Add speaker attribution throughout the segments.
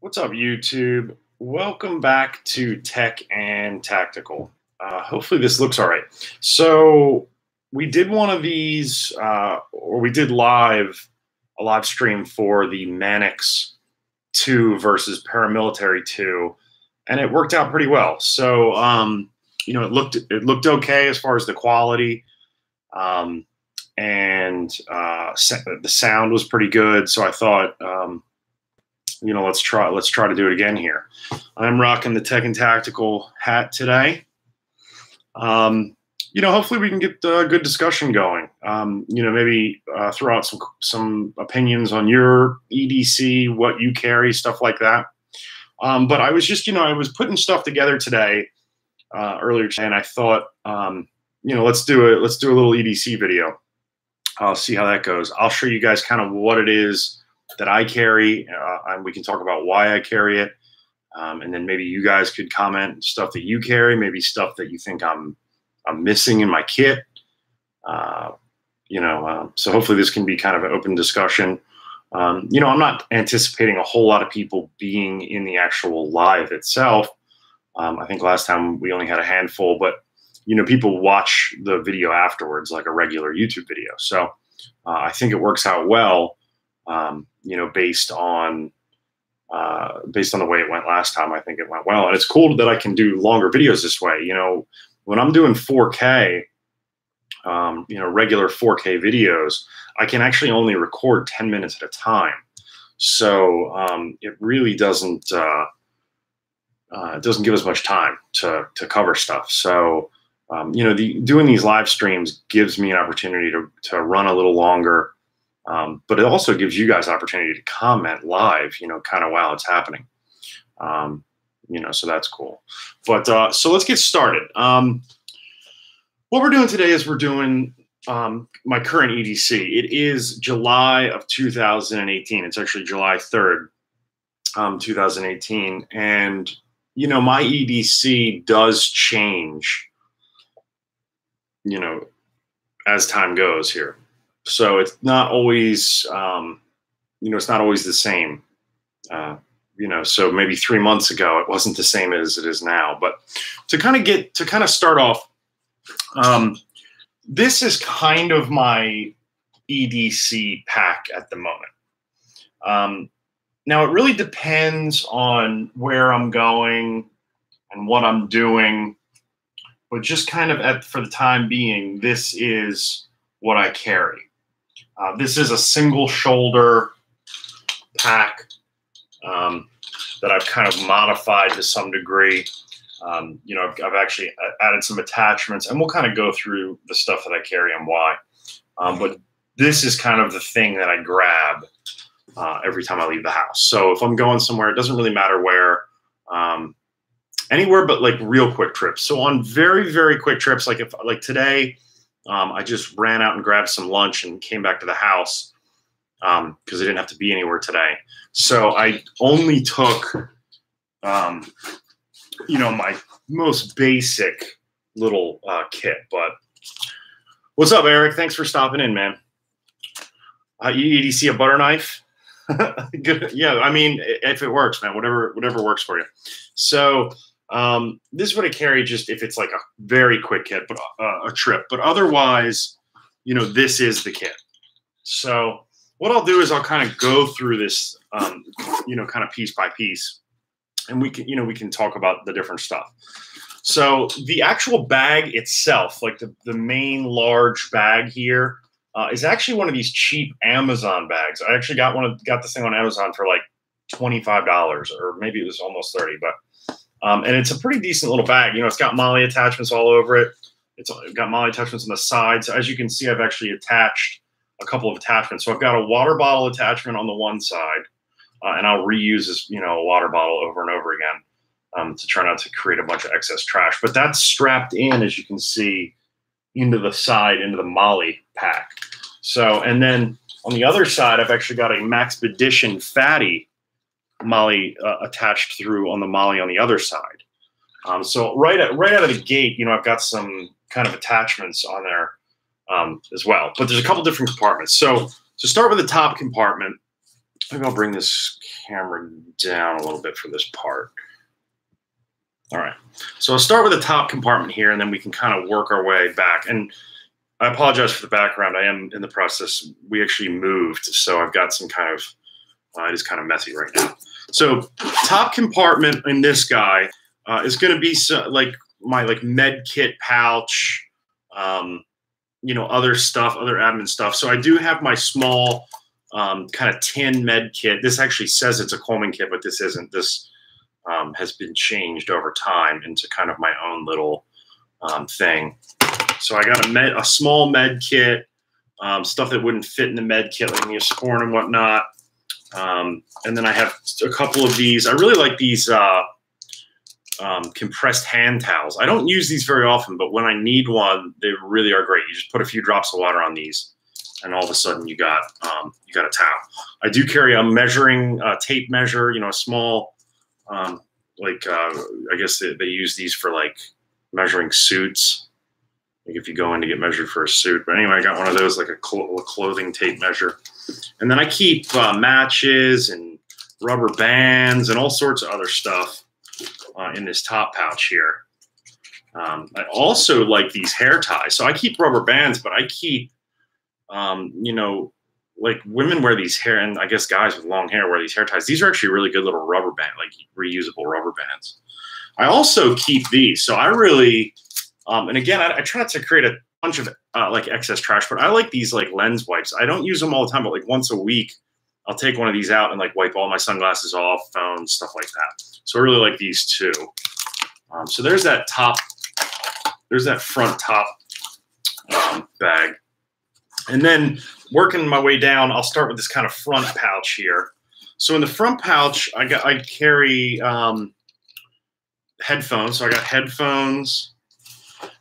Speaker 1: What's up, YouTube? Welcome back to Tech and Tactical. Hopefully this looks all right. So we did one of these, or we did a live stream for the Mannix 2 versus Paramilitary 2, and it worked out pretty well. So it looked okay as far as the quality, and the sound was pretty good. So I thought. Let's try to do it again here. I'm rocking the Tech and Tactical hat today. Hopefully we can get a good discussion going. Maybe throw out some opinions on your EDC, what you carry, stuff like that. But I was just, I was putting stuff together today, earlier today, and I thought, let's do a little EDC video. I'll see how that goes. I'll show you guys kind of what it is that I carry, and we can talk about why I carry it, and then maybe you guys could comment stuff that you carry, maybe stuff that you think I'm missing in my kit. So hopefully this can be kind of an open discussion. I'm not anticipating a whole lot of people being in the actual live itself. I think last time we only had a handful, but people watch the video afterwards like a regular YouTube video. So I think it works out well. Based on the way it went last time, I think it went well. And it's cool that I can do longer videos this way. When I'm doing 4K, regular 4K videos, I can actually only record 10 minutes at a time. So it really doesn't give us much time to cover stuff. So, doing these live streams gives me an opportunity to run a little longer. But it also gives you guys an opportunity to comment live, kind of while it's happening. So that's cool. But so let's get started. What we're doing today is we're doing my current EDC. It is July of 2018. It's actually July 3rd, 2018. And, my EDC does change, as time goes here. So it's not always, it's not always the same. So maybe 3 months ago, it wasn't the same as it is now. But to kind of start off, this is kind of my EDC pack at the moment. Now, it really depends on where I'm going and what I'm doing. But just kind of for the time being, this is what I carry. This is a single shoulder pack that I've kind of modified to some degree. I've actually added some attachments, and we'll kind of go through the stuff that I carry and why. But this is kind of the thing that I grab every time I leave the house. So if I'm going somewhere, it doesn't really matter where, anywhere but like real quick trips. So on very, very quick trips, like today, I just ran out and grabbed some lunch and came back to the house because I didn't have to be anywhere today. So I only took, my most basic little kit. But what's up, Eric? Thanks for stopping in, man. You EDC a butter knife? Good. Yeah, I mean, if it works, man, whatever works for you. So this is what I carry, just if it's like a very quick kit, but a trip. But otherwise, this is the kit. So what I'll do is I'll kind of go through this, kind of piece by piece, and we can talk about the different stuff. So the actual bag itself, like the main large bag here, is actually one of these cheap Amazon bags. I actually got this thing on Amazon for like $25, or maybe it was almost 30, but. And it's a pretty decent little bag. It's got MOLLE attachments all over it. It's got MOLLE attachments on the sides. As you can see, I've actually attached a couple of attachments. So I've got a water bottle attachment on the one side, and I'll reuse this, a water bottle over and over again to try not to create a bunch of excess trash. But that's strapped in, as you can see, into the side, into the MOLLE pack. So, and then on the other side, I've actually got a Maxpedition Fatty MOLLE attached through on the MOLLE on the other side. So right out of the gate, I've got some kind of attachments on there as well. But there's a couple different compartments. So to start with the top compartment, maybe I'll bring this camera down a little bit for this part. All right, so I'll start with the top compartment here, and then we can kind of work our way back. And I apologize for the background. I am in the process. We actually moved, so I've got some kind of, it is kind of messy right now. So top compartment in this guy is going to be like my med kit pouch, you know, other stuff, other admin stuff. So I do have my small kind of tin med kit. This actually says it's a Coleman kit, but this isn't. This has been changed over time into kind of my own little thing. So I got a small med kit, stuff that wouldn't fit in the med kit, like Neosporin and whatnot. And then I have a couple of these. I really like these compressed hand towels. I don't use these very often, but when I need one, they really are great. You just put a few drops of water on these, and all of a sudden you got a towel. I do carry a measuring tape measure, you know, a small, I guess they use these for like measuring suits. Like if you go in to get measured for a suit. But anyway, I got one of those, like a clothing tape measure. And then I keep matches and rubber bands and all sorts of other stuff in this top pouch here. I also like these hair ties. So I keep rubber bands, but I keep, you know, like women wear these hair, and I guess guys with long hair wear these hair ties. These are actually really good little rubber band, like reusable rubber bands. I also keep these. So I really, and again, I try not to create a bunch of like excess trash, but I like these like lens wipes. I don't use them all the time, but like once a week, I'll take one of these out and like wipe all my sunglasses off, phones, stuff like that. So I really like these too. So there's that top, there's that front top bag. And then working my way down, I'll start with this kind of front pouch here. So in the front pouch, I carry headphones. So I got headphones,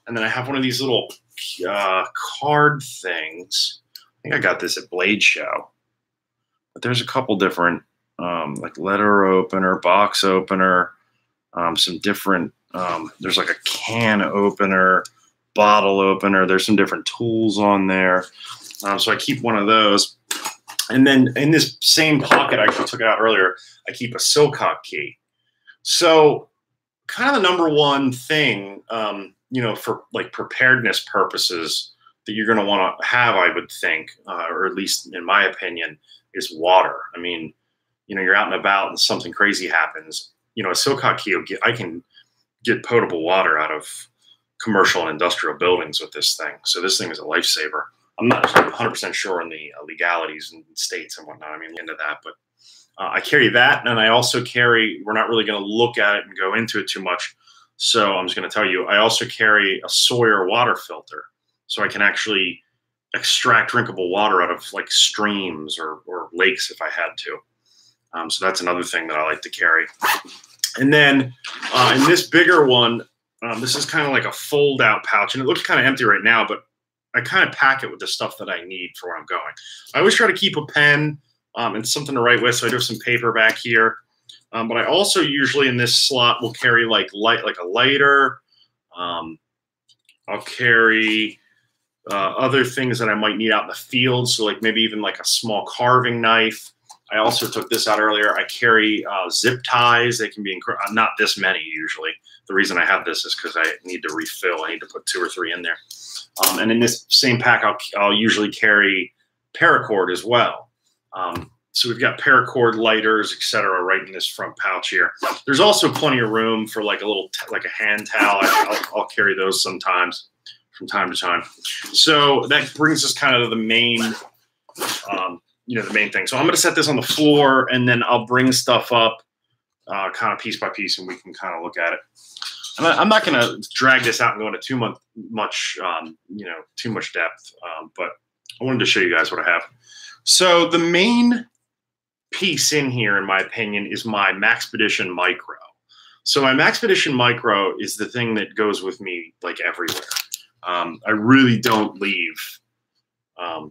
Speaker 1: and then I have one of these little card things. I think I got this at Blade Show. But there's a couple different like letter opener, box opener, some different, there's like a can opener, bottle opener. There's some different tools on there. So I keep one of those. And then in this same pocket, I actually took it out earlier, I keep a Silcock key. So kind of the number one thing, you know, for like preparedness purposes that you're going to want to have, I would think, or at least in my opinion, is water. I mean, you know, you're out and about and something crazy happens. You know, a Silcock key, I can get potable water out of commercial and industrial buildings with this thing. So this thing is a lifesaver. I'm not 100% sure on the legalities in states and whatnot. I mean, into that, but I carry that, and I also carry, we're not really going to look at it and go into it too much, so I'm just going to tell you, I also carry a Sawyer water filter, so I can actually extract drinkable water out of like streams or lakes if I had to. So that's another thing that I like to carry. And then in this bigger one, this is kind of like a fold-out pouch, and it looks kind of empty right now, but I kind of pack it with the stuff that I need for where I'm going. I always try to keep a pen and something to write with, so I do have some paper back here. But I also usually in this slot will carry like a lighter. I'll carry other things that I might need out in the field, so like maybe even like a small carving knife. I also took this out earlier. I carry zip ties. They can be not this many usually. The reason I have this is because I need to refill. I need to put 2 or 3 in there. And in this same pack, I'll usually carry paracord as well. So we've got paracord, lighters, etc., right in this front pouch here. There's also plenty of room for like a little, like a hand towel. I'll carry those sometimes from time to time. So that brings us kind of to the main, you know, the main thing. So I'm going to set this on the floor, and then I'll bring stuff up kind of piece by piece, and we can kind of look at it. I'm not going to drag this out and go into too much, you know, too much depth, but I wanted to show you guys what I have. So the main piece in here, in my opinion, is my Maxpedition Micro. So my Maxpedition Micro is the thing that goes with me like everywhere. I really don't leave. I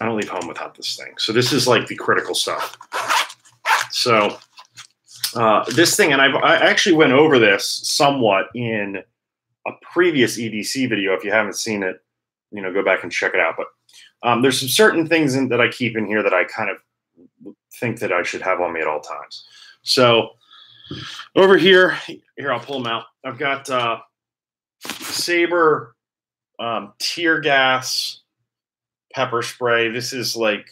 Speaker 1: don't leave home without this thing. So this is like the critical stuff. So this thing, and I actually went over this somewhat in a previous EDC video. If you haven't seen it, you know, go back and check it out. But there's some certain things that I keep in here that I kind of think that I should have on me at all times. So over here, I'll pull them out. I've got Saber tear gas pepper spray. This is like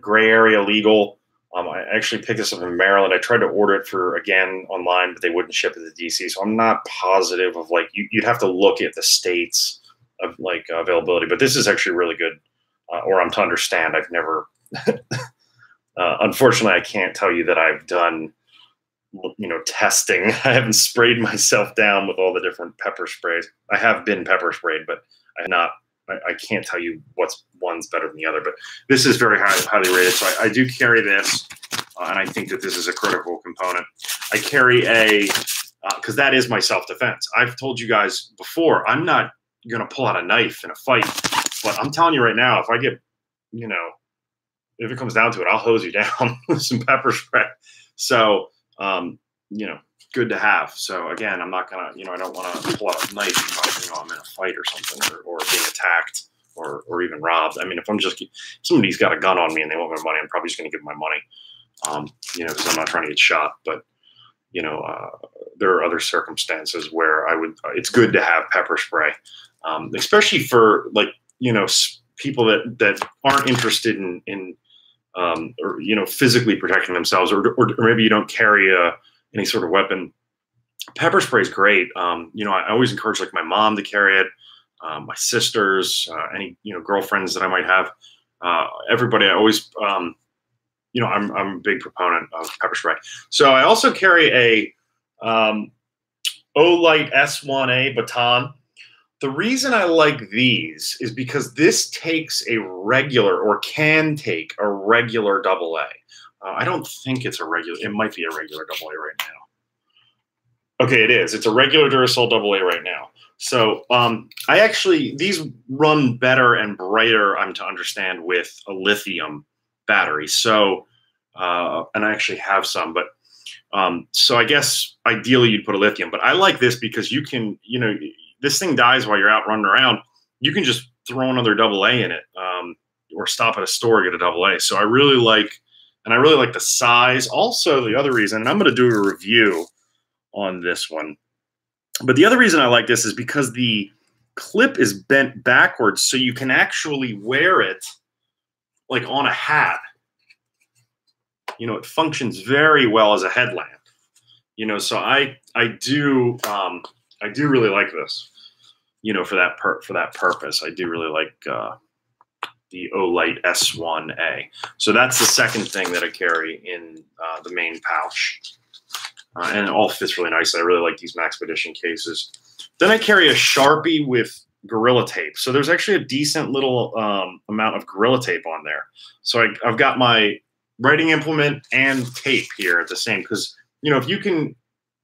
Speaker 1: gray area legal. I actually picked this up in Maryland. I tried to order it again online, but they wouldn't ship it to DC. So I'm not positive of like, you'd have to look at the states of like availability, but this is actually really good. Or I'm to understand. I've never, unfortunately, I can't tell you that I've done, testing. I haven't sprayed myself down with all the different pepper sprays. I have been pepper sprayed, but I can't tell you one's better than the other, but this is very highly rated. So I do carry this, and I think that this is a critical component. I carry because that is my self-defense. I've told you guys before, I'm not going to pull out a knife in a fight, but I'm telling you right now, if I get, if it comes down to it, I'll hose you down with some pepper spray. So, good to have. So again, I'm not gonna, I don't want to pull out a knife if I'm in a fight or something, or being attacked or even robbed. I mean, if somebody's got a gun on me and they want my money, I'm probably just gonna give them my money, because I'm not trying to get shot. But there are other circumstances where it's good to have pepper spray, especially for people that aren't interested in or physically protecting themselves, or maybe you don't carry any sort of weapon. Pepper spray is great. I always encourage like my mom to carry it, my sisters, any girlfriends that I might have. Everybody, I always, I'm a big proponent of pepper spray. So I also carry a Olight S1A baton. The reason I like these is because this takes a regular, or can take a regular AA. I don't think it's a regular. It might be a regular AA right now. Okay, it is. It's a regular Duracell AA right now. So these run better and brighter, I'm to understand, with a lithium battery. So, and I actually have some, but so I guess ideally you'd put a lithium. But I like this because you can, this thing dies while you're out running around. You can just throw another AA in it, or stop at a store and get a AA. So I really like. And I really like the size. Also, the other reason, and I'm going to do a review on this one, but the other reason I like this is because the clip is bent backwards, so you can actually wear it like on a hat. It functions very well as a headlamp. So I do really like this. For that purpose, I do really like the Olight S1A. So that's the second thing that I carry in the main pouch. And it all fits really nicely. I really like these Maxpedition cases. Then I carry a Sharpie with Gorilla Tape. So there's actually a decent little amount of Gorilla Tape on there. So I've got my writing implement and tape here at the same, because, if you can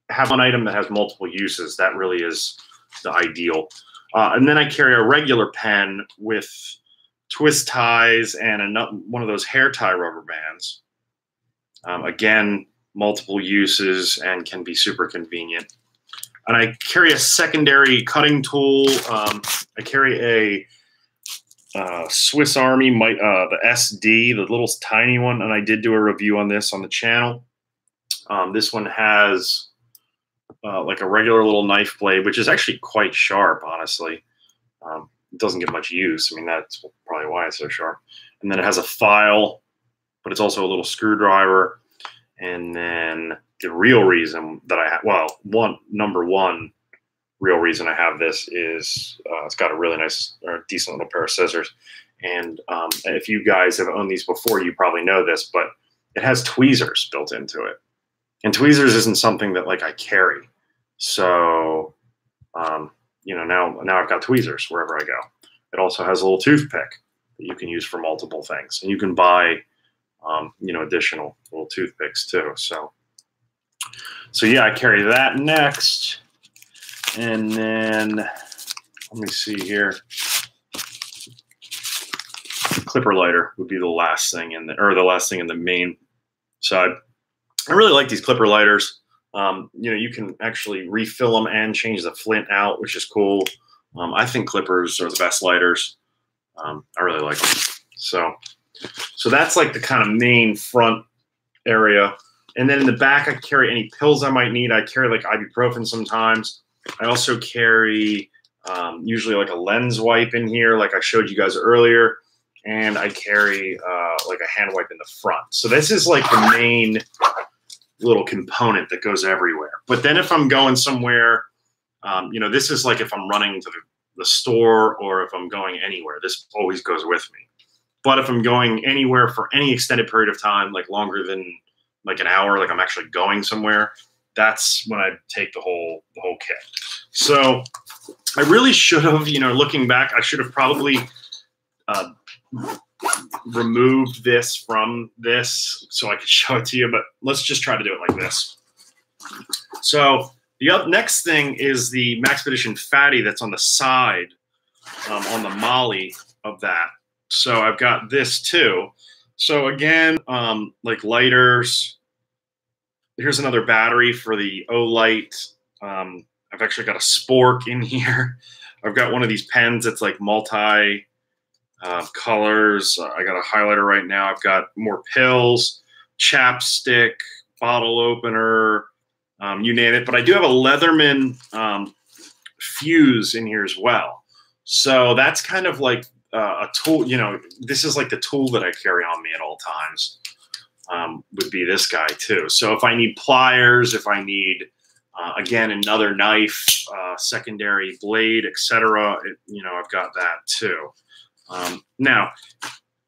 Speaker 1: have one item that has multiple uses, that really is the ideal. And then I carry a regular pen with twist ties and one of those hair tie rubber bands. Again, multiple uses and can be super convenient. And I carry a secondary cutting tool. I carry a Swiss Army, the SD, the little tiny one, and I did do a review on this on the channel. This one has like a regular little knife blade, which is actually quite sharp, honestly. It doesn't get much use. I mean, that's probably why it's so sharp. And then it has a file, but it's also a little screwdriver. And then the real reason that I have, number one real reason I have this is it's got a really nice or decent little pair of scissors. And if you guys have owned these before, you probably know this, but it has tweezers built into it. And tweezers isn't something that like I carry. So, now I've got tweezers wherever I go. It also has a little toothpick that you can use for multiple things. And you can buy, additional little toothpicks too. So yeah, I carry that next. And then, let me see here. Clipper lighter would be the last thing in the main side. I really like these clipper lighters. You can actually refill them and change the flint out, which is cool. I think clippers are the best lighters. I really like them. So So that's like the kind of main front area. And then in the back, I carry any pills I might need. I carry like ibuprofen sometimes. I also carry usually like a lens wipe in here, like I showed you guys earlier. And I carry like a hand wipe in the front. So this is like the main little component that goes everywhere. But then if I'm going somewhere, you know, this is like if I'm running to the store or if I'm going anywhere, this always goes with me. But if I'm going anywhere for any extended period of time, like longer than like an hour, like I'm actually going somewhere, that's when I take the whole kit. So I really should have, you know, looking back, I should have probably removed this from this so I could show it to you, but let's just try to do it like this. So the next thing is the Maxpedition Fatty that's on the side, on the molly of that. So I've got this too. So again, like lighters. Here's another battery for the O-Light. I've actually got a spork in here. I've got one of these pens that's like multi colors. I got a highlighter right now. I've got more pills, chapstick, bottle opener, you name it. But I do have a Leatherman fuse in here as well. So that's kind of like a tool, you know, this is like the tool that I carry on me at all times, would be this guy too. So if I need pliers, if I need, again, another knife, secondary blade, etc., you know, I've got that too. Now,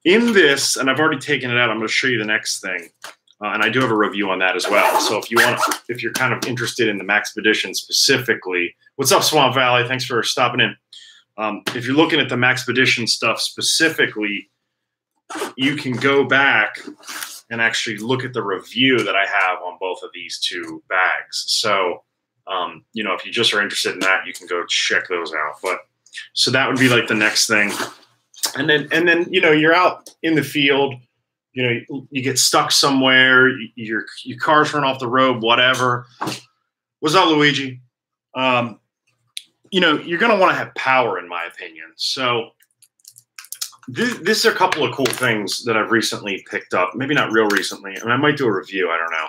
Speaker 1: in this, and I've already taken it out, I'm going to show you the next thing. And I do have a review on that as well. So if you want, if you're kind of interested in the Maxpedition specifically, what's up, Swamp Valley? Thanks for stopping in. If you're looking at the Maxpedition stuff specifically, you can go back and actually look at the review that I have on both of these two bags. So, you know, if you just are interested in that, you can go check those out. But so that would be like the next thing. And then, you know, you're out in the field, you know, you get stuck somewhere, your car's run off the road, whatever. What's up, Luigi? You know, you're going to want to have power, in my opinion. So this are a couple of cool things that I've recently picked up. Maybe not real recently. I mean, I might do a review. I don't know.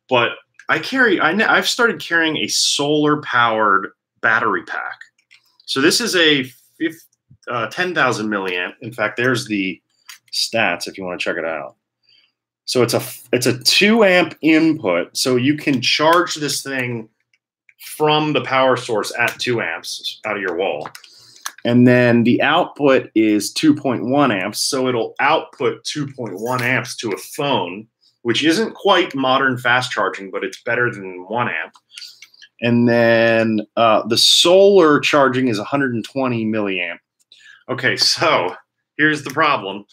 Speaker 1: But I've started carrying a solar-powered battery pack. So this is a 10,000 milliamp. In fact, there's the stats if you want to check it out. So it's a 2 amp input. So you can charge this thing from the power source at 2 amps out of your wall. And then the output is 2.1 amps. So it'll output 2.1 amps to a phone, which isn't quite modern fast charging, but it's better than 1 amp. And then the solar charging is 120 milliamp. Okay, so here's the problem.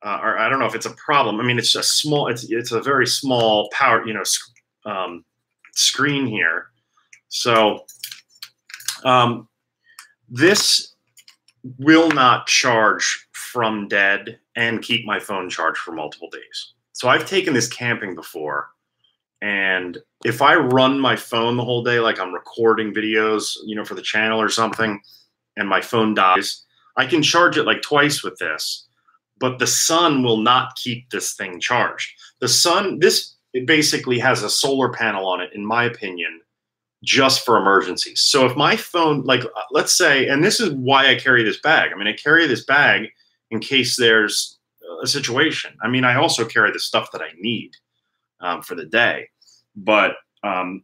Speaker 1: Or I don't know if it's a problem. I mean, it's a small, it's a very small power, you know, screen here. So this will not charge from dead and keep my phone charged for multiple days. So I've taken this camping before, and if I run my phone the whole day, like I'm recording videos, you know, for the channel or something, and my phone dies, I can charge it like twice with this, but the sun will not keep this thing charged. The sun, it basically has a solar panel on it, in my opinion, just for emergencies. So if my phone, like, let's say, and this is why I carry this bag. I mean, I carry this bag in case there's a situation. I mean, I also carry the stuff that I need for the day. But,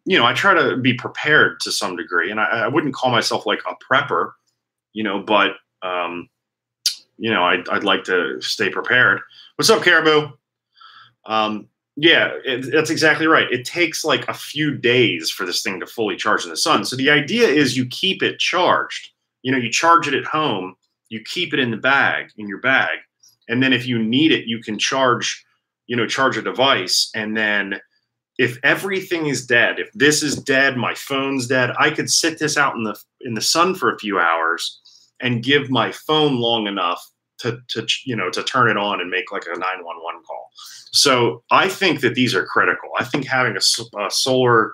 Speaker 1: you know, I try to be prepared to some degree. And I wouldn't call myself like a prepper, you know, but, you know, I'd like to stay prepared. What's up, Caribou? Yeah, that's exactly right. It takes like a few days for this thing to fully charge in the sun. So the idea is you keep it charged. You know, you charge it at home, you keep it in the bag, in your bag. And then if you need it, you can charge, you know, charge a device. And then if everything is dead, if this is dead, my phone's dead, I could sit this out in the sun for a few hours and give my phone long enough to you know, to turn it on and make like a 911 call. So I think that these are critical. I think having a solar,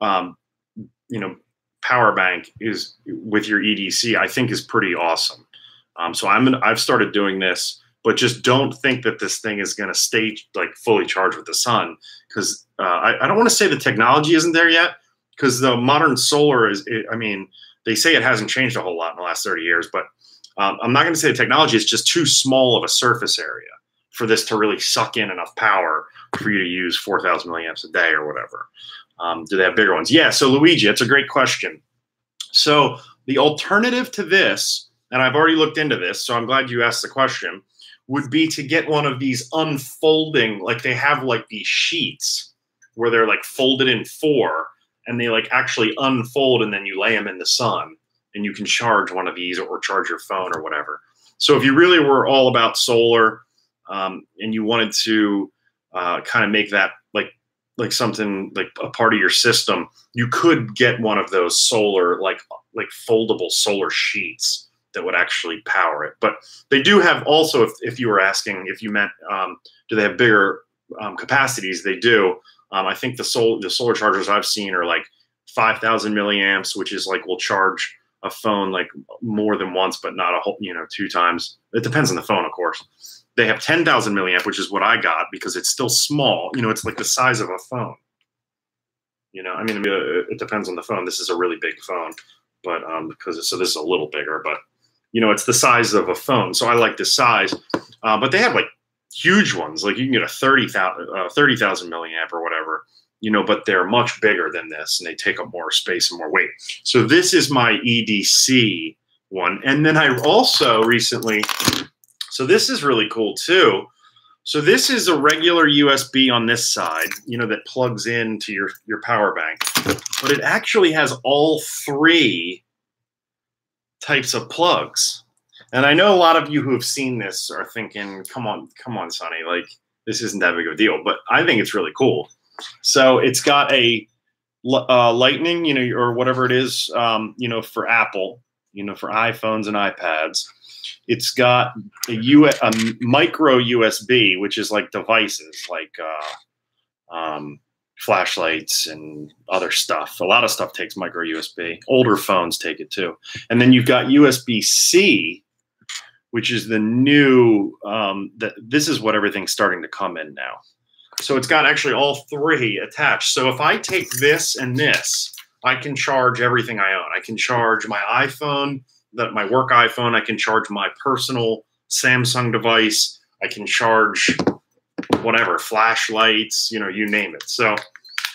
Speaker 1: you know, power bank is with your EDC, I think is pretty awesome. So I've started doing this. but just don't think that this thing is going to stay like fully charged with the sun, because I don't want to say the technology isn't there yet, because the modern solar is, I mean, they say it hasn't changed a whole lot in the last 30 years, but I'm not going to say the technology is just too small of a surface area for this to really suck in enough power for you to use 4,000 milliamps a day or whatever. Do they have bigger ones? Yeah, so Luigi, that's a great question. So the alternative to this, and I've already looked into this, so I'm glad you asked the question, would be to get one of these unfolding, like they have like these sheets where they're like folded in 4, and they like actually unfold, and then you lay them in the sun, and you can charge one of these or charge your phone or whatever. So if you really were all about solar, and you wanted to kind of make that like something like a part of your system, you could get one of those solar, like foldable solar sheets that would actually power it. But they do have also, if you were asking, if you meant, do they have bigger capacities? They do. I think the solar chargers I've seen are like 5,000 milliamps, which is like will charge a phone like more than once, but not a whole, 2 times. It depends on the phone, of course. They have 10,000 milliamp, which is what I got because it's still small. It's like the size of a phone. I mean, it depends on the phone. This is a really big phone, but so this is a little bigger, but it's the size of a phone. So I like this size, but they have like huge ones. Like you can get a 30,000 milliamp or whatever, but they're much bigger than this, and they take up more space and more weight. So this is my EDC one. And then I also recently, so this is really cool too. So this is a regular USB on this side, that plugs into your power bank, but it actually has all 3 types of plugs. And I know a lot of you who have seen this are thinking, come on, Sonny, like this isn't that big of a deal, but I think it's really cool. So it's got a lightning, or whatever it is, for Apple, for iPhones and iPads. It's got a micro USB, which is like devices like flashlights and other stuff. A lot of stuff takes micro USB. Older phones take it too. And then you've got USB-C, which is the new, this is what everything's starting to come in now. So it's got actually all 3 attached. So if I take this and this, I can charge everything I own. I can charge my iPhone, my work iPhone. I can charge my personal Samsung device. I can charge whatever, flashlights, you name it. So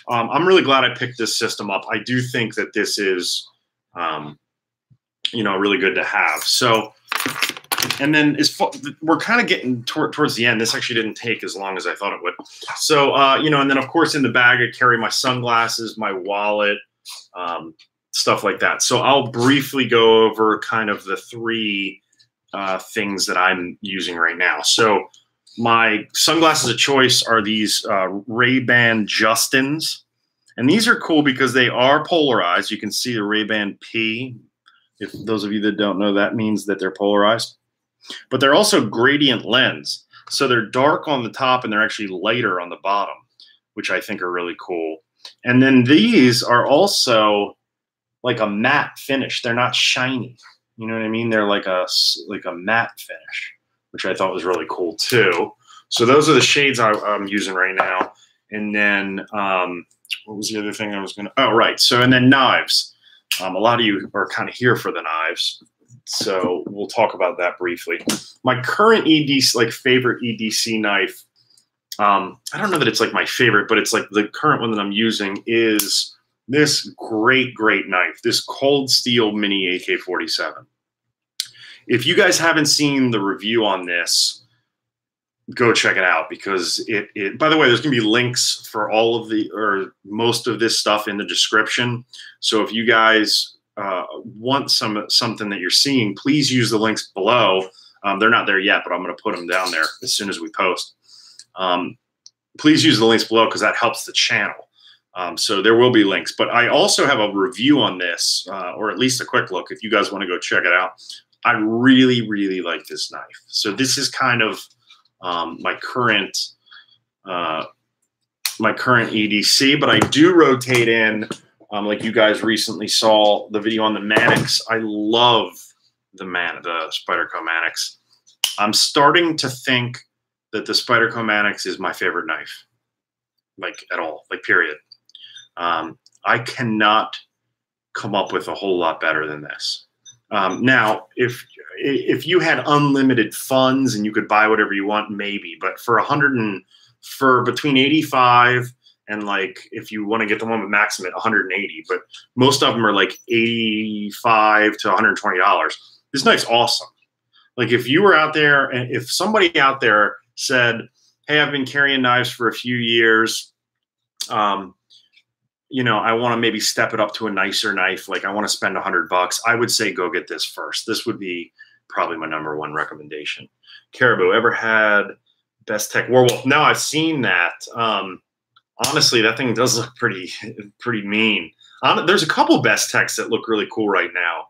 Speaker 1: I'm really glad I picked this system up. I do think that this is, really good to have. So, and then we're kind of getting towards the end. This actually didn't take as long as I thought it would. So, and then of course in the bag, I carry my sunglasses, my wallet, stuff like that. So I'll briefly go over kind of the 3 things that I'm using right now. So my sunglasses of choice are these Ray-Ban Justins. And these are cool because they are polarized. You can see the Ray-Ban P. If those of you that don't know, that means that they're polarized. But they're also gradient lens. So they're dark on the top and they're actually lighter on the bottom, which I think are really cool. And then these are also like a matte finish. They're not shiny. You know what I mean? They're like a matte finish, which I thought was really cool too. So those are the shades I'm using right now. And then what was the other thing I was going to, oh, right. So, and then knives. A lot of you are kind of here for the knives. So we'll talk about that briefly. My current EDC, like favorite EDC knife, I don't know that it's like my favorite, but it's like the current one that I'm using is this great knife, this Cold Steel Mini AK-47. If you guys haven't seen the review on this, go check it out because by the way, there's going to be links for all of or most of this stuff in the description. So if you guys want something that you're seeing, please use the links below. They're not there yet, but I'm going to put them down there as soon as we post. Please use the links below because that helps the channel. So there will be links, but I also have a review on this, or at least a quick look if you guys want to go check it out. I really like this knife. So this is kind of my current EDC, but I do rotate in, like you guys recently saw the video on the Manix. I love the Spyderco Manix. I'm starting to think that the Spyderco Manix is my favorite knife, like at all, like period. I cannot come up with a whole lot better than this. Now, if you had unlimited funds and you could buy whatever you want, maybe. But for between 85 and like if you want to get the one with Maxim at 180, but most of them are like 85 to $120. This knife's awesome. Like if you were out there and if somebody out there said, "Hey, I've been carrying knives for a few years. You know, I want to maybe step it up to a nicer knife. Like I want to spend $100. I would say go get this first. This would be probably my #1 recommendation. Caribou, ever had Best Tech Warwolf? No, I've seen that. Honestly, that thing does look pretty mean. There's a couple Best Techs that look really cool right now.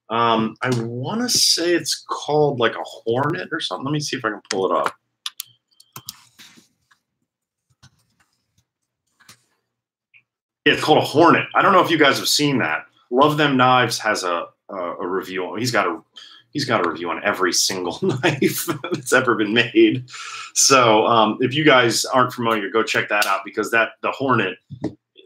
Speaker 1: I want to say it's called like a Hornet or something. Let me see if I can pull it up. It's called a Hornet. I don't know if you guys have seen that. Love Them Knives has a review. He's got a review on every single knife that's ever been made. So if you guys aren't familiar, go check that out because the Hornet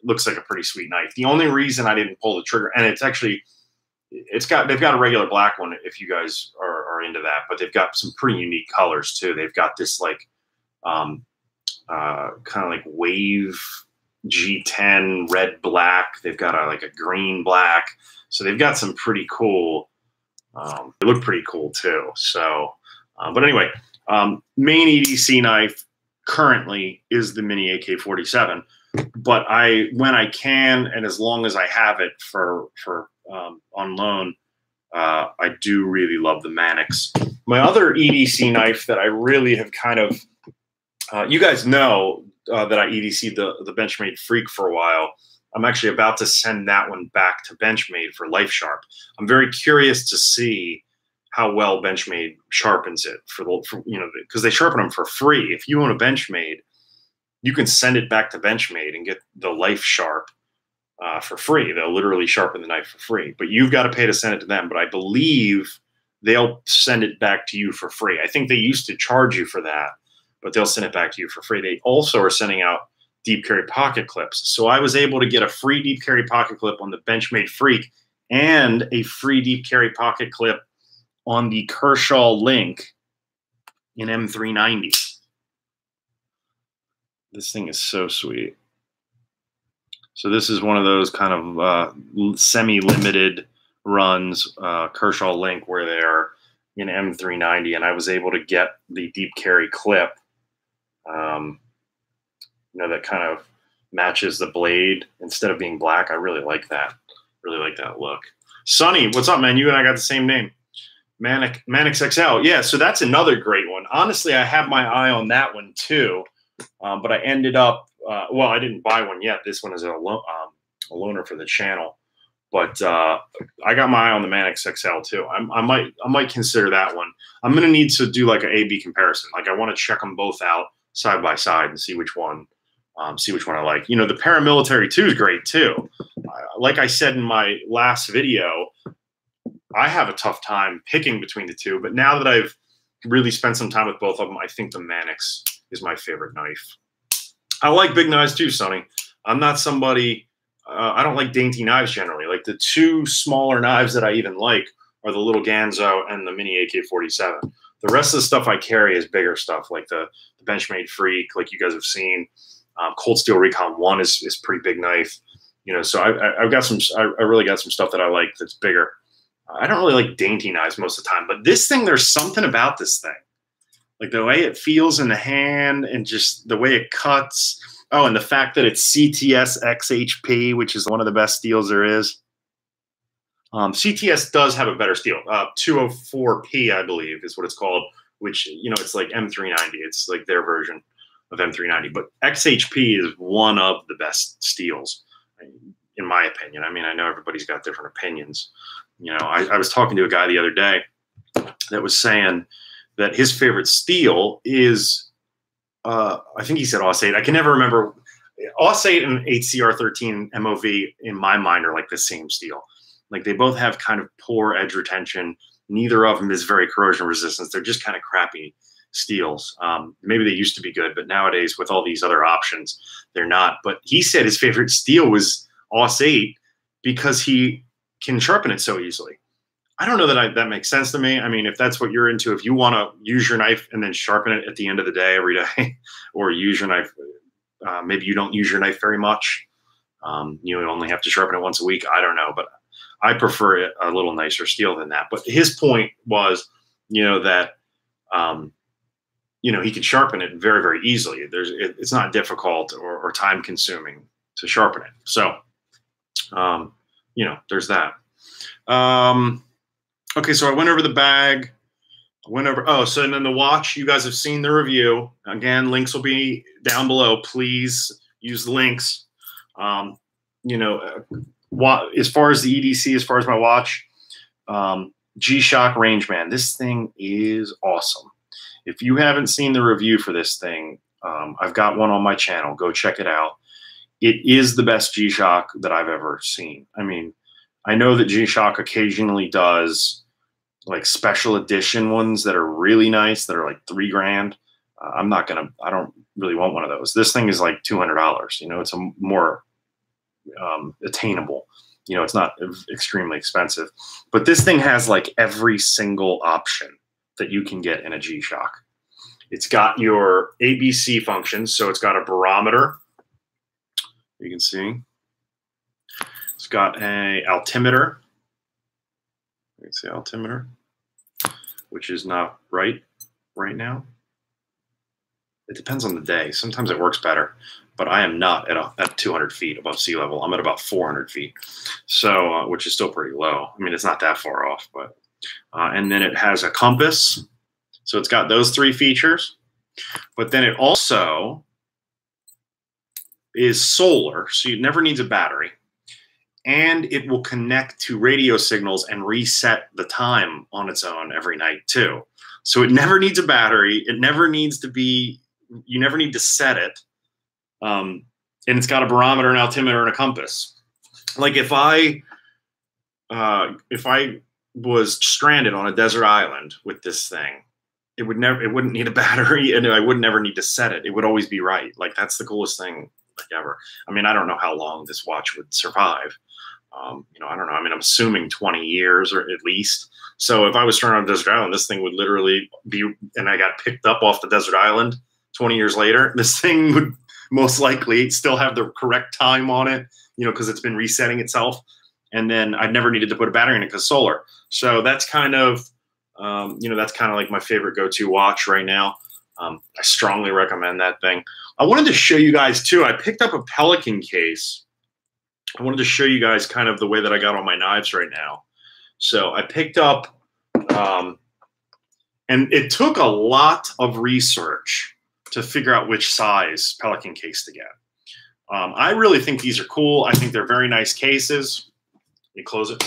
Speaker 1: looks like a pretty sweet knife. The only reason I didn't pull the trigger, and they've got a regular black one if you guys are into that, but they've got some pretty unique colors too. They've got this like kind of like wave G10 red black. They've got like a green black. So they've got some pretty cool. They look pretty cool too. So, but anyway, main EDC knife currently is the Mini AK-47. But when I can, and as long as I have it for on loan, I do really love the Manix. My other EDC knife that I really have kind of, you guys know that I EDC'd the Benchmade Freak for a while. I'm actually about to send that one back to Benchmade for Life Sharp. I'm very curious to see how well Benchmade sharpens it for because they sharpen them for free. If you own a Benchmade, you can send it back to Benchmade and get the Life Sharp for free. They'll literally sharpen the knife for free, but you've got to pay to send it to them. But I believe they'll send it back to you for free. I think they used to charge you for that, but they'll send it back to you for free. They also are sending out deep carry pocket clips. So I was able to get a free deep carry pocket clip on the Benchmade Freak and a free deep carry pocket clip on the Kershaw Link in M390. This thing is so sweet. So this is one of those kind of semi-limited runs, Kershaw Link, where they're in M390, and I was able to get the deep carry clip, that kind of matches the blade instead of being black. I really like that. Really like that look. Sonny, what's up, man? You and I got the same name. Manix XL. Yeah, so that's another great one. Honestly, I have my eye on that one too, but I ended up, well, I didn't buy one yet. This one is a loaner for the channel, but I got my eye on the Manix XL too. I might consider that one. I'm gonna need to do like an A/B comparison. Like I want to check them both out side by side and see which one I like. You know, the Paramilitary 2 is great too. Like I said in my last video, I have a tough time picking between the two, but now that I've really spent some time with both of them, I think the Manix is my favorite knife. I like big knives too, Sonny. I'm not somebody, I don't like dainty knives generally. Like the two smaller knives that I even like are the little Ganzo and the Mini AK-47. The rest of the stuff I carry is bigger stuff, like the Benchmade Freak, like you guys have seen. Cold Steel Recon 1 is pretty big knife. You know, so I've got some, I really got some stuff that I like that's bigger. I don't really like dainty knives most of the time, but this thing, there's something about this thing. Like the way it feels in the hand and just the way it cuts. Oh, and the fact that it's CTS XHP, which is one of the best steels there is. CTS does have a better steel. 204P, I believe, is what it's called, which, you know, it's like M390. It's like their version of M390. But XHP is one of the best steels, in my opinion. I mean, I know everybody's got different opinions. You know, I was talking to a guy the other day that was saying that his favorite steel is, I think he said Aus 8. I can never remember. Aus 8 and HCR13 MOV, in my mind, are like the same steel. Like they both have kind of poor edge retention. neither of them is very corrosion resistant. They're just kind of crappy steels. Maybe they used to be good, but nowadays with all these other options, they're not. But he said his favorite steel was Aus 8 because he can sharpen it so easily. I don't know that that makes sense to me. I mean, if that's what you're into, if you want to use your knife and then sharpen it at the end of the day every day, or use your knife, maybe you don't use your knife very much. You only have to sharpen it once a week. I don't know, but I prefer it a little nicer steel than that. But his point was, that, he can sharpen it very, very easily. It's not difficult or time consuming to sharpen it. So, there's that. Okay, so I went over the bag. So and then the watch, you guys have seen the review. Again, links will be down below. Please use the links. As far as the EDC, as far as my watch, G-Shock Rangeman, this thing is awesome. If you haven't seen the review for this thing, I've got one on my channel. Go check it out. It is the best G-Shock that I've ever seen. I mean, I know that G-Shock occasionally does like special edition ones that are really nice, that are like $3,000. I don't really want one of those. This thing is like $200. It's a more attainable. It's not extremely expensive. But this thing has like every single option that you can get in a G-Shock. It's got your ABC functions. So it's got a barometer. You can see. It's got a altimeter. You can see altimeter, which is not right now. It depends on the day. Sometimes it works better, but I am not at 200 feet above sea level. I'm at about 400 feet, so which is still pretty low. I mean, it's not that far off, but and then it has a compass. So it's got those 3 features, but then it also is solar, so it never needs a battery. And it will connect to radio signals and reset the time on its own every night too. So it never needs a battery. It never needs to be, you never need to set it. And it's got a barometer, an altimeter, and a compass. Like if I was stranded on a desert island with this thing, it wouldn't need a battery, and I would never need to set it. It would always be right. Like that's the coolest thing ever. I mean, I don't know how long this watch would survive. I don't know. I mean, I'm assuming 20 years or at least. So if I was stranded on a desert island, this thing would literally be, and I got picked up off the desert island 20 years later, this thing would most likely still have the correct time on it, because it's been resetting itself. And then I'd never needed to put a battery in it because solar. So that's kind of, that's kind of like my favorite go-to watch right now. I strongly recommend that thing. I wanted to show you guys too. I picked up a Pelican case. I wanted to show you guys kind of the way that I got all my knives right now. So I picked up, and it took a lot of research to figure out which size Pelican case to get. I really think these are cool. I think they're very nice cases. Let me close it.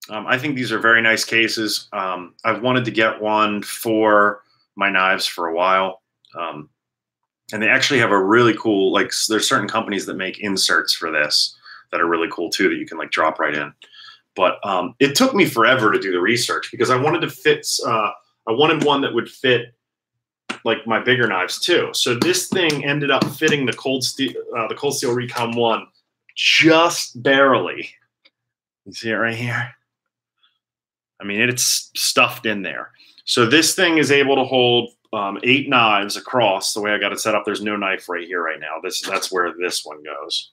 Speaker 1: I think these are very nice cases. I've wanted to get one for my knives for a while. And they actually have a really cool, like there's certain companies that make inserts for this that are really cool too, that you can like drop right in. But it took me forever to do the research because I wanted to fit, I wanted one that would fit like my bigger knives too. So this thing ended up fitting the Cold Steel Recon 1 just barely. You see it right here? I mean, it's stuffed in there. So this thing is able to hold 8 knives across. The way I got it set up, there's no knife right here right now. That's where this one goes.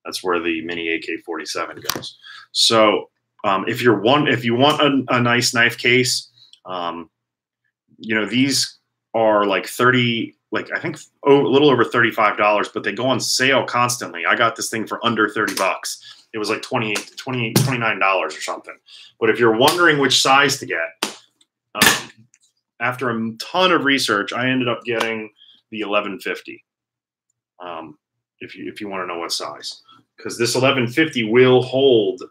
Speaker 1: That's where the mini AK-47 goes. So if you want a nice knife case, these are like I think a little over $35, but they go on sale constantly. I got this thing for under $30. It was like $29 or something. But if you're wondering which size to get, after a ton of research, I ended up getting the 1150. If you want to know what size, because this 1150 will hold,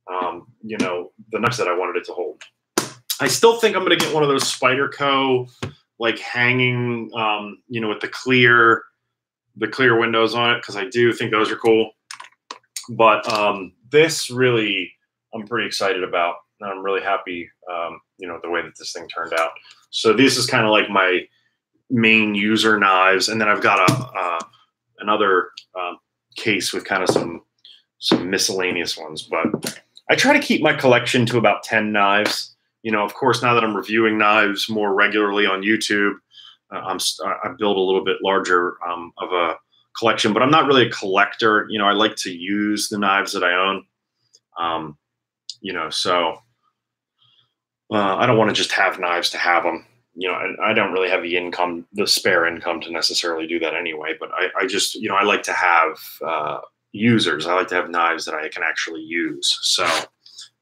Speaker 1: the knives that I wanted it to hold. I still think I'm going to get one of those Spyderco, like hanging, with the clear windows on it, because I do think those are cool. But this really, I'm pretty excited about. I'm really happy, you know, the way that this thing turned out. So this is kind of like my main user knives, and then I've got another case with kind of some miscellaneous ones. But I try to keep my collection to about 10 knives. You know, of course, now that I'm reviewing knives more regularly on YouTube, I build a little bit larger of a collection, but I'm not really a collector. You know, I like to use the knives that I own. You know, so I don't want to just have knives to have them. You know, and I don't really have the spare income to necessarily do that anyway. But I just, you know, I like to have users. I like to have knives that I can actually use. So,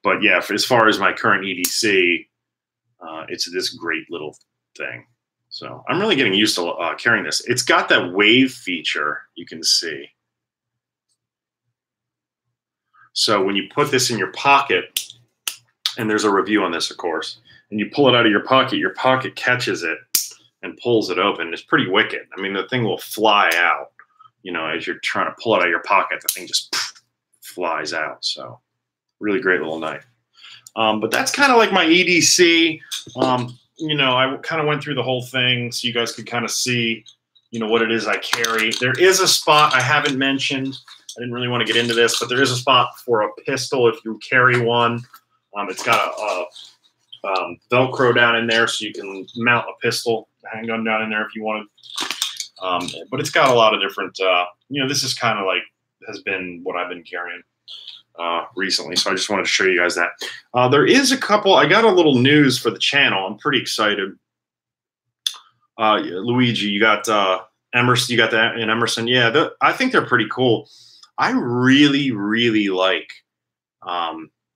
Speaker 1: but yeah, as far as my current EDC, it's this great little thing. So I'm really getting used to carrying this. It's got that wave feature, you can see. So when you put this in your pocket, and there's a review on this, of course, and you pull it out of your pocket catches it and pulls it open. It's pretty wicked. I mean, the thing will fly out, you know, as you're trying to pull it out of your pocket, the thing just flies out. So really great little knife. But that's kind of like my EDC. You know, I kind of went through the whole thing so you guys could kind of see, you know, what it is I carry. There is a spot I haven't mentioned. I didn't really want to get into this, but there is a spot for a pistol if you carry one. It's got a Velcro down in there so you can mount a pistol, a handgun down in there if you wanted. But it's got a lot of different, you know, this is kind of like has been what I've been carrying recently. So I just wanted to show you guys that. There is a couple, I got a little news for the channel. I'm pretty excited. Luigi, you got Emerson, you got that in Emerson. Yeah, I think they're pretty cool. I really, really like,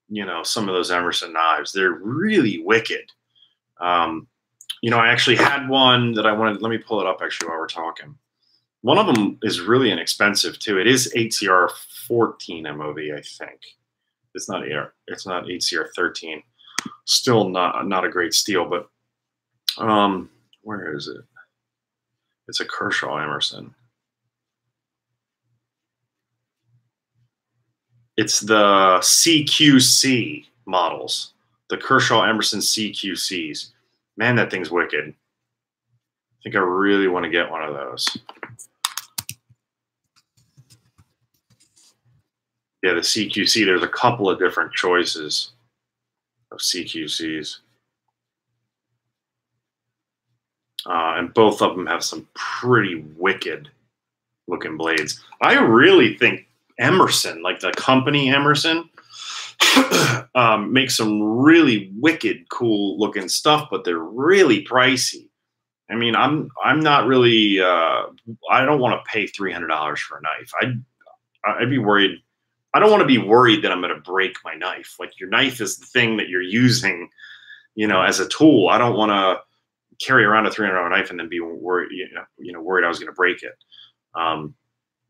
Speaker 1: you know, some of those Emerson knives. They're really wicked. You know, I actually had one that I wanted. Let me pull it up actually while we're talking. One of them is really inexpensive too. It is HCR 14 MOV, I think. It's not HCR 13. Still not a great steal, but where is it? It's a Kershaw Emerson. It's the CQC models, the Kershaw Emerson CQCs. Man, that thing's wicked. I think I really want to get one of those. Yeah, the CQC, there's a couple of different choices of CQCs. And both of them have some pretty wicked looking blades. I really think Emerson, like the company Emerson, makes some really wicked cool looking stuff, but they're really pricey. I mean, I'm not really, I don't want to pay $300 for a knife. I'd be worried. I don't want to be worried that I'm going to break my knife. Like, your knife is the thing that you're using, you know, as a tool. I don't want to carry around a $300 knife and then be worried, worried I was going to break it.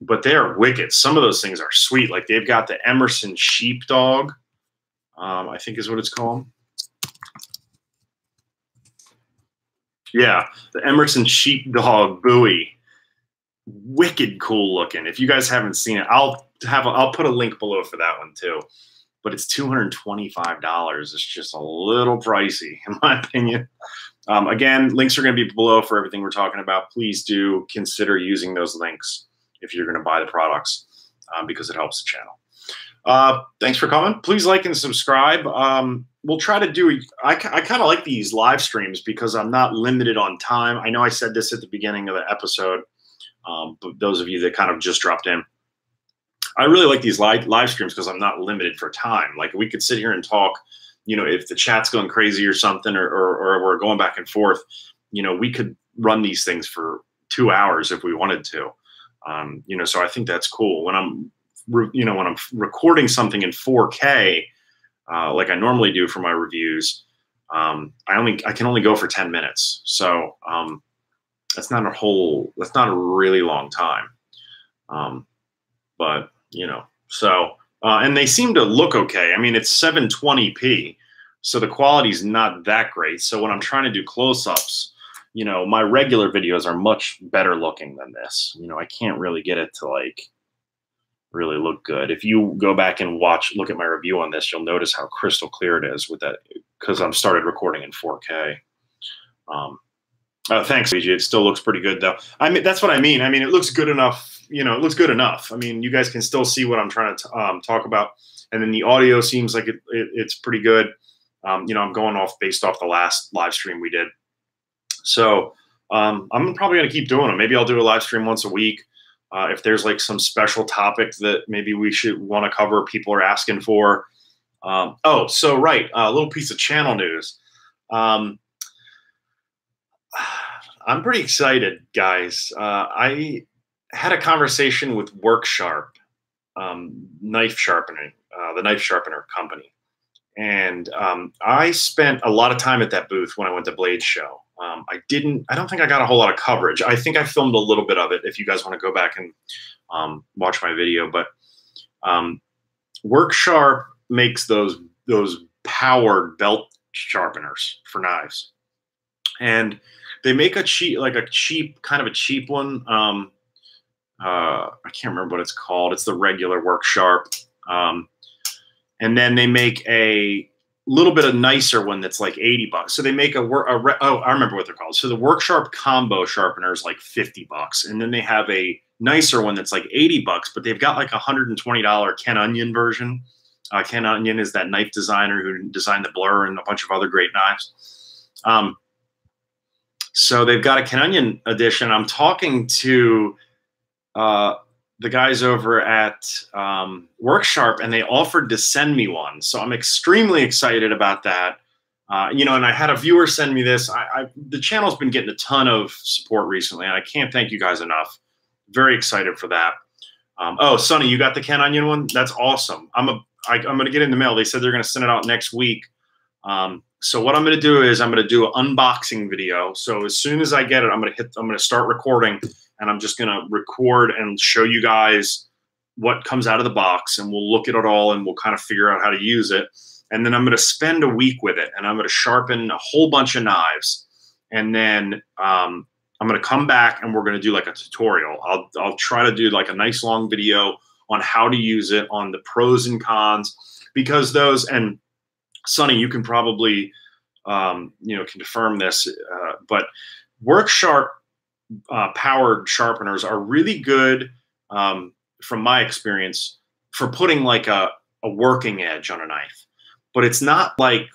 Speaker 1: But they are wicked. Some of those things are sweet. Like, they've got the Emerson Sheepdog, I think is what it's called. Yeah, the Emerson Sheepdog Bowie. Wicked cool looking. If you guys haven't seen it, I'll put a link below for that one too. But it's $225. It's just a little pricey, in my opinion. Again, links are going to be below for everything we're talking about. Please do consider using those links if you're going to buy the products, because it helps the channel. Thanks for coming. Please like and subscribe. We'll try to do, I kind of like these live streams because I'm not limited on time. I know I said this at the beginning of the episode, but those of you that kind of just dropped in, I really like these live streams because I'm not limited for time. Like, we could sit here and talk, you know, if the chat's going crazy or something, or we're going back and forth, you know, we could run these things for 2 hours if we wanted to. You know, so I think that's cool. When I'm recording something in 4K, like I normally do for my reviews, I can only go for 10 minutes. So that's not a really long time. But, you know, so, and they seem to look okay. I mean, it's 720p, so the quality's not that great. So when I'm trying to do close-ups, you know, my regular videos are much better looking than this. You know, I can't really get it to, like, really look good. If you go back and look at my review on this, you'll notice how crystal clear it is with that, because I'm started recording in 4K. Thanks, BG. It still looks pretty good, though. I mean, that's what I mean. I mean, it looks good enough. You know, it looks good enough. I mean, you guys can still see what I'm trying to talk about. And then the audio seems like it's pretty good. You know, I'm going based off the last live stream we did. So I'm probably going to keep doing them. Maybe I'll do a live stream once a week. If there's like some special topic that maybe we should want to cover, people are asking for. Oh, so right. A little piece of channel news. I'm pretty excited, guys. I had a conversation with Worksharp, knife sharpening, the knife sharpener company. And I spent a lot of time at that booth when I went to Blade Show. I don't think I got a whole lot of coverage. I think I filmed a little bit of it if you guys want to go back and watch my video. But Worksharp makes those powered belt sharpeners for knives. And they make kind of a cheap one. I can't remember what it's called. It's the regular Worksharp. And then they make a little bit of nicer one that's like $80. So they make I remember what they're called. So the Worksharp combo sharpener is like $50. And then they have a nicer one that's like $80, but they've got like a $120 Ken Onion version. Ken Onion is that knife designer who designed the Blur and a bunch of other great knives. So they've got a Ken Onion edition. I'm talking to the guys over at Worksharp, and they offered to send me one. So I'm extremely excited about that. You know, and I had a viewer send me this. The channel's been getting a ton of support recently, and I can't thank you guys enough. Very excited for that. Oh, Sonny, you got the Ken Onion one? That's awesome. I'm going to get in the mail. They said they're going to send it out next week. So what I'm going to do is I'm going to do an unboxing video. So as soon as I get it, I'm going to start recording, and I'm just going to record and show you guys what comes out of the box, and we'll look at it all and we'll kind of figure out how to use it. And then I'm going to spend a week with it, and I'm going to sharpen a whole bunch of knives. And then I'm going to come back and we're going to do like a tutorial. I'll try to do like a nice long video on how to use it, on the pros and cons, because those, and Sonny, you can probably, you know, confirm this, but Worksharp powered sharpeners are really good, from my experience, for putting like a working edge on a knife. But it's not like,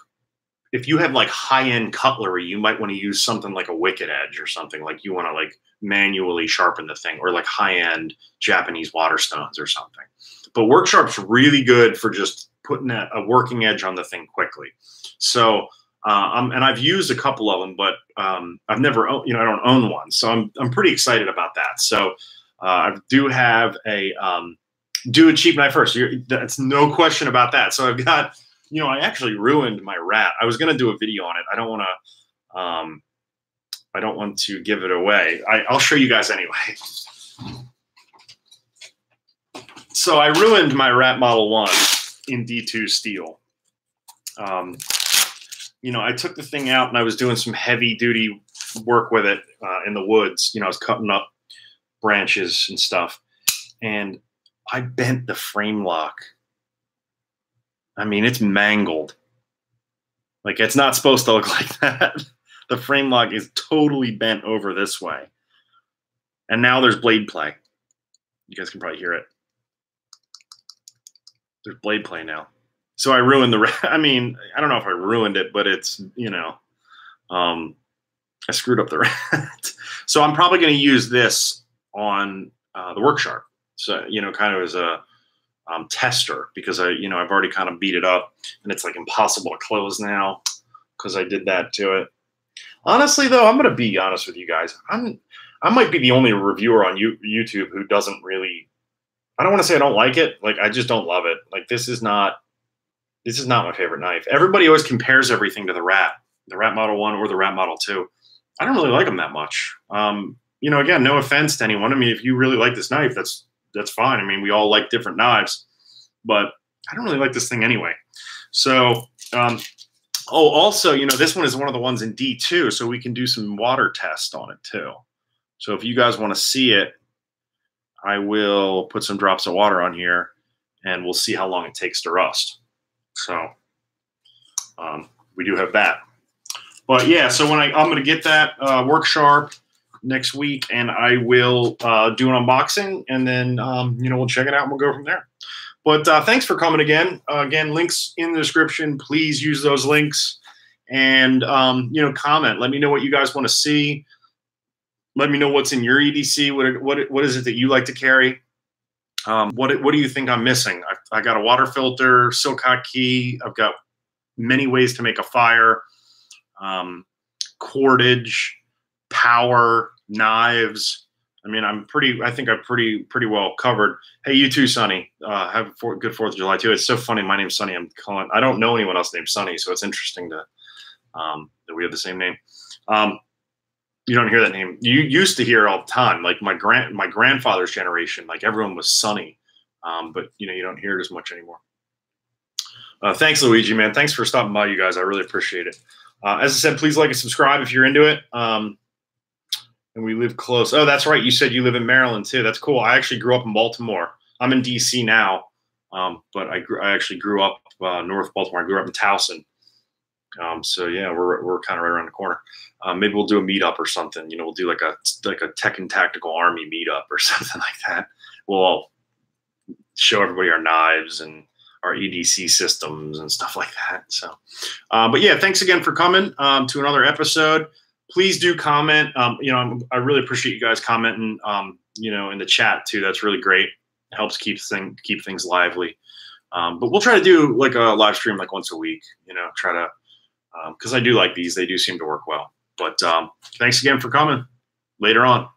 Speaker 1: if you have like high-end cutlery, you might want to use something like a Wicked Edge or something, like you want to like manually sharpen the thing, or like high-end Japanese Waterstones or something. But Worksharp's really good for just putting a working edge on the thing quickly. So, and I've used a couple of them, but I've never, you know, I don't own one. So I'm pretty excited about that. So I do have do a cheap knife first. That's no question about that. So I've got, you know, I actually ruined my rat. I was going to do a video on it. I don't want to give it away. I'll show you guys anyway. So I ruined my Rat Model 1 in D2 steel. You know, I took the thing out and I was doing some heavy duty work with it in the woods. You know, I was cutting up branches and stuff, and I bent the frame lock. I mean, it's mangled. Like, it's not supposed to look like that. The frame lock is totally bent over this way. And now there's blade play. You guys can probably hear it. There's blade play now. So I ruined I mean, I don't know if I ruined it, but it's, you know, I screwed up the rat. So I'm probably going to use this on the Worksharp. So, you know, kind of as a tester, because you know, I've already kind of beat it up, and it's like impossible to close now because I did that to it. Honestly, though, I'm going to be honest with you guys. I might be the only reviewer on YouTube who doesn't really, I don't want to say I don't like it. Like, I just don't love it. Like, this is not my favorite knife. Everybody always compares everything to the Rat Model 1 or the Rat Model 2. I don't really like them that much. You know, again, no offense to anyone. I mean, if you really like this knife, that's fine. I mean, we all like different knives, but I don't really like this thing anyway. So, oh, also, you know, this one is one of the ones in D2, so we can do some water tests on it too. So if you guys want to see it, I will put some drops of water on here, and we'll see how long it takes to rust. So we do have that. But yeah, so when I'm going to get that work sharp next week, and I will do an unboxing, and then we'll check it out and we'll go from there. But thanks for coming again. Again, links in the description. Please use those links, and comment. Let me know what you guys want to see. Let me know what's in your EDC. What is it that you like to carry? What do you think I'm missing? I got a water filter, silk hot key. I've got many ways to make a fire. Cordage, power, knives. I mean, I think I'm pretty well covered. Hey, you too, Sonny. Have a good 4th of July too. It's so funny. My name's Sonny. I don't know anyone else named Sonny, so it's interesting that we have the same name. You don't hear that name. You used to hear it all the time. Like my grandfather's generation, like everyone was Sonny. But you don't hear it as much anymore. Thanks, Luigi, man. Thanks for stopping by, you guys. I really appreciate it. As I said, please like and subscribe if you're into it. And we live close. Oh, that's right. You said you live in Maryland too. That's cool. I actually grew up in Baltimore. I'm in DC now, but I actually grew up north Baltimore. I grew up in Towson. So yeah, we're kind of right around the corner. Maybe we'll do a meetup or something. We'll do like a tech and tactical army meetup or something like that. We'll all show everybody our knives and our EDC systems and stuff like that. So, but yeah, thanks again for coming to another episode. Please do comment. I really appreciate you guys commenting. In the chat too. That's really great. It helps keep things lively. But we'll try to do like a live stream like once a week. Try to because I do like these. They do seem to work well. But thanks again for coming. Later on.